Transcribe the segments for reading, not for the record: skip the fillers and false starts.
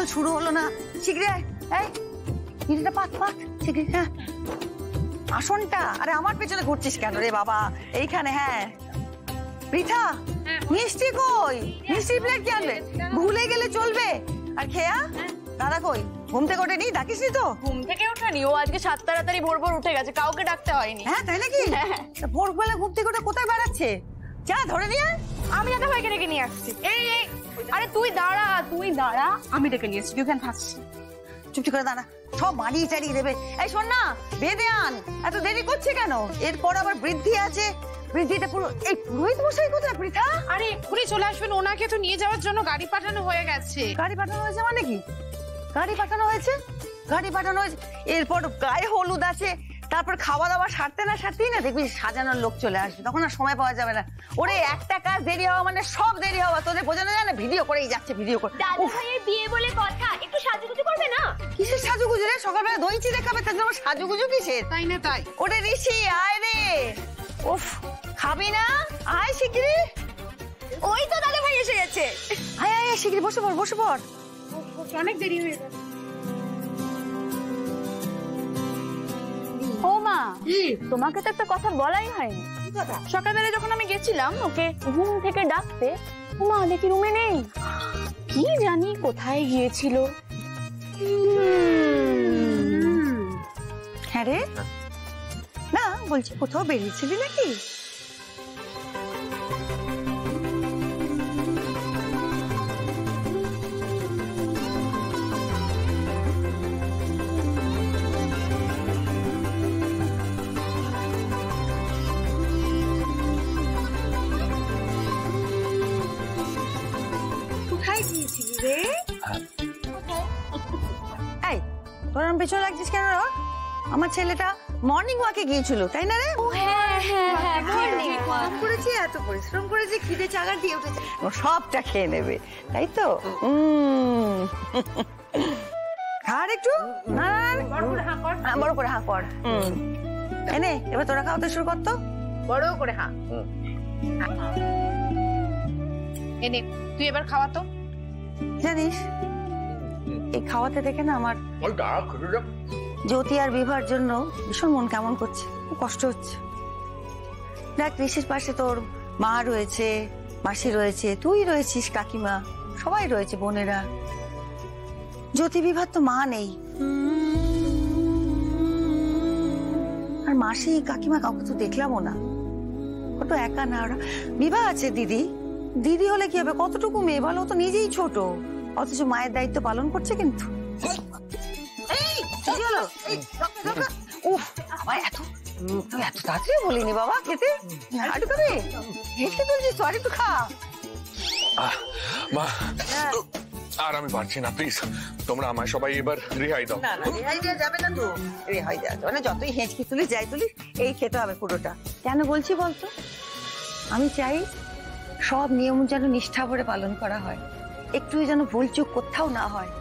গন্ডগোল শুরু হলো না? শিগগিরি এই এটা পাত পাত শিগগিরি। হ্যাঁ আসনটা, আরে আমার পেছনে ঘুরছিস কেন রে বাবা? এইখানে। হ্যাঁ পৃথা, মিষ্টি কই? মিষ্টি প্লেট কি আনবে? ভুলে গেলে চলবে। আর খেয়া দাদা কই? ঘুম থেকে ওঠেনি? ডাকিসনি তো? ঘুম থেকে ওঠেনি, ও আজকে 7 তাড়াতাড়ি ভোর ভোর উঠে গেছে, কাউকে ডাকতে হয়নি। হ্যাঁ তাই নাকি? ভোর বেলা ঘুম থেকে ওঠে কোথায় বেড়াচ্ছে? যা ধরে নিয়ে। আমি দাদা ভাইকে ডেকে নিয়ে আসছি। এই আরে তুই দাঁড়া, আমি ডেকে নিয়ে আসছি, তুই কেন থাকছিস? চুপটি করে দাঁড়া, সব বাড়িয়ে চালিয়ে দেবে। এই শোন না, বেঁধে আন, এত দেরি করছে কেন? এরপর আবার বৃদ্ধি আছে, বৃদ্ধিটা পুরো। এই পুরোহিত মশাই কোথায় পৃথা? আরে এক্ষুনি চলে আসবেন, ওনাকে তো নিয়ে যাওয়ার জন্য গাড়ি পাঠানো হয়ে গেছে। গাড়ি পাঠানো হয়েছে মানে কি? গাড়ি পাঠানো হয়েছে? গাড়ি পাঠানো হয়েছে, এরপর গায়ে হলুদ আছে, তারপর খাওয়া দাওয়া সারতে না সারতেই না দেখবি সাজানোর লোক চলে আসবে, তখন আর সময় পাওয়া যাবে না। ওরে একটা কাজ দেরি হওয়া মানে সব দেরি হওয়া, তোদের বোঝানো যায় না? ভিডিও করেই যাচ্ছে, ভিডিও করে। দাদা ভাইয়ের বিয়ে বলে কথা, একটু সাজুগুজু করবে না? কিসের সাজুগুজু রে? সকালবেলা দই চিড়ে খাবে, তার জন্য সাজুগুজু কিসের? তাই না তাই? ওরে ঋষি আয় রে। উফ, খাবি না? আয় শিগগিরি। ওই তো দাদা ভাই এসে গেছে। আয় আয় শিগগিরি বসে পড়, বসে পড়। অনেক দেরি হয়ে গেছে। ও মা, তোমাকে তো একটা কথা বলাই হয়নি। সকালবেলা যখন আমি গেছিলাম ওকে ঘুম থেকে ডাকতে, মা দেখি রুমে নেই, কি জানি কোথায় গিয়েছিল। হ্যাঁ রে, না বলছি কোথাও বেরিয়েছিলি নাকি? এই তোর আমি পেছনে লাগছিস কেন? আমার ছেলেটা মর্নিং ওয়াকে গিয়েছিল, তাই না রে? পরিশ্রম করেছি, এত পরিশ্রম করেছি, খিদে চাগার দিয়ে উঠেছে, ও সবটা খেয়ে নেবে, তাই তো? আর একটু বড় করে হাঁ কর। এনে এবার তোরা খাওয়াতে শুরু করতো, বড় করে হ্যাঁ। এনে তুই এবার খাওয়াতো। জানিস এই খাওয়াতে দেখে না আমার জ্যোতি আর বিভার জন্য ভীষণ মন কেমন করছে, খুব কষ্ট হচ্ছে। দেখ ঋষির পাশে তোর মা রয়েছে, মাসি রয়েছে, তুই রয়েছিস, কাকিমা সবাই রয়েছে, বোনেরা। জ্যোতি বিভার তো মা নেই, আর মাসি কাকিমা কাউকে তো দেখলামও না, কত একা না ওরা। বিভা আছে, দিদি, দিদি হলে কি হবে? কতটুকু মেয়ে বলো, তো নিজেই ছোট, অথচ মায়ের দায়িত্ব পালন করছে। কিন্তু এত তাড়াতাড়ি বলিনি বাবা, খেতে আরেকটু খাবে, হেঁটে তুলছিস তো, আরেকটু খা। মা আর আমি পারছি না, প্লিজ তোমরা আমায় সবাই এবার রেহাই দাও। না না, রেহাই দেওয়া যাবে না তো, রেহাই দেওয়া যাবে না, যতই হেঁচকি তুলিস যাই তুলিস এই খেতে হবে পুরোটা। কেন বলছি বলতো? আমি চাই সব নিয়ম যেন নিষ্ঠা ভরে পালন করা হয়, একটু যেন ভুলচুক কোথাও না হয়।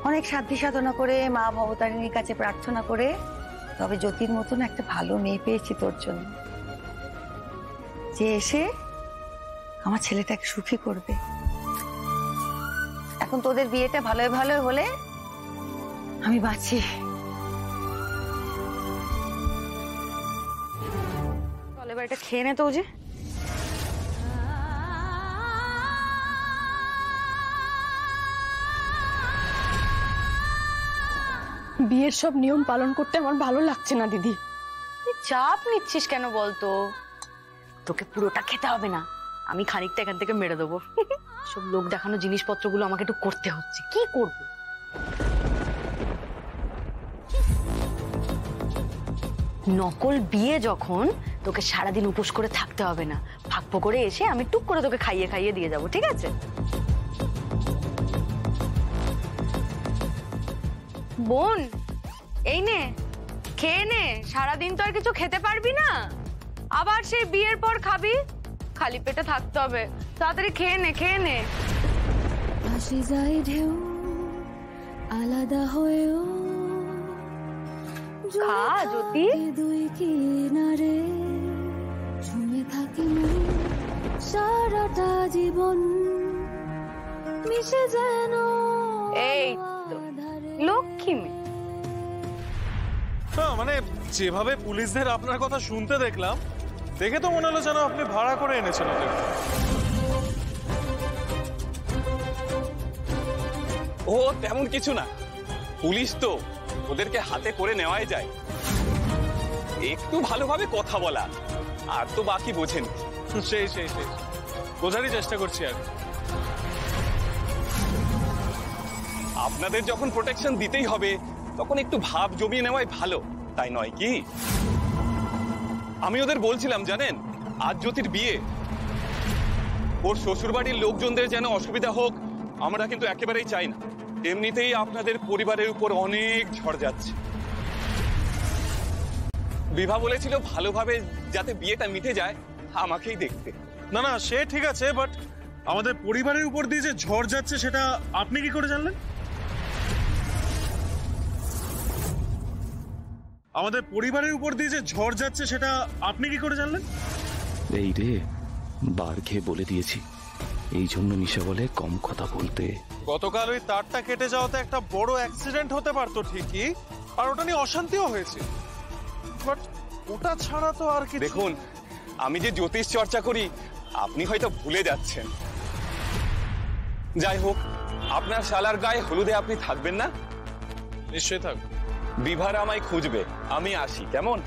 অনেক সাধ্যি সাধনা করে মা ভবতারিণীর কাছে প্রার্থনা করে তবে জ্যোতির মতন একটা ভালো মেয়ে পেয়েছি তোর জন্য, যে এসে আমার ছেলেটাকে সুখী করবে। এখন তোদের বিয়েটা ভালোই ভালো হলে আমি বাঁচি। চল এবার এটা খেয়ে নে তো। যে বিয়ের সব নিয়ম পালন করতে আমার ভালো লাগছে না দিদি। তুই চাপ নিচ্ছিস কেন বলতো? তোকে পুরোটা খেতে হবে না, আমি খানিকটা এখান থেকে মেরে দেবো। সব লোক দেখানো জিনিসপত্রগুলো আমাকে একটু করতে হচ্ছে, কি করব? নকল বিয়ে যখন, তোকে সারাদিন উপোস করে থাকতে হবে না, ভাগ্য করে এসে আমি টুক করে তোকে খাইয়ে খাইয়ে দিয়ে যাবো, ঠিক আছে? বোন এই নে, খেয়ে নে, সারাদিন তো আর কিছু খেতে পারবি না, আবার সেই বিয়ের পর খাবি, খালি পেটে থাকতে হবে, তাড়াতাড়ি খেয়ে নে, খেয়ে নে। ভাসি যায় ঢেউ আলাদা হয়েও, খা জ্যোতি। দুই কিনারে ঝুমে থাকি সারাটা জীবন, মিশে যেন এই তো লক্ষ্মী মেয়ে। মানে যেভাবে পুলিশদের আপনার কথা শুনতে দেখলাম, দেখে তো মনে হলো যেন আপনি ভাড়া করে এনেছেন ওদের। ও তেমন কিছু না, পুলিশ তো, ওদেরকে হাতে করে নেওয়াই যায়। একটু ভালোভাবে কথা বলা, আর তো বাকি বোঝেন। সেই বোঝারই চেষ্টা করছি আর। আপনাদের যখন প্রোটেকশন দিতেই হবে তখন একটু ভাব জমিয়ে নেওয়াই ভালো, তাই নয় কি? আমি ওদের বলছিলাম জানেন, আজ জ্যোতির বিয়ে, ওর শ্বশুরবাড়ির লোকজনদের যেন অসুবিধা হোক আমরা কিন্তু একেবারেই চাই না। এমনিতেই আপনাদের পরিবারের উপর অনেক ঝড় যাচ্ছে। বিভা বলেছিল ভালোভাবে যাতে বিয়েটা মিটে যায় আমাকেই দেখতে। না না, সে ঠিক আছে, বাট আমাদের পরিবারের উপর দিয়ে যে ঝড় যাচ্ছে সেটা আপনি কি করে জানলেন? আমাদের পরিবারের উপর দিয়ে যে ঝড় যাচ্ছে সেটা আপনি কি করে জানলেন? এই রে, বার খেয়ে বলে দিয়েছি, এই জন্য নিশা বলে কম কথা বলতে। গতকাল ওই তারটা কেটে যাওয়াতে একটা বড় অ্যাক্সিডেন্ট হতে পারতো ঠিকই, আর ওটা নিয়ে অশান্তিও হয়েছে, বাট ওটা ছাড়া তো আর কি। দেখুন, আমি যে জ্যোতিষ চর্চা করি আপনি হয়তো ভুলে যাচ্ছেন। যাই হোক, আপনার শালার গায়ে হলুদে আপনি থাকবেন না? নিশ্চয়ই থাকবে। বিভার আমায় খুঁজবে, আমি আসি, কেমন?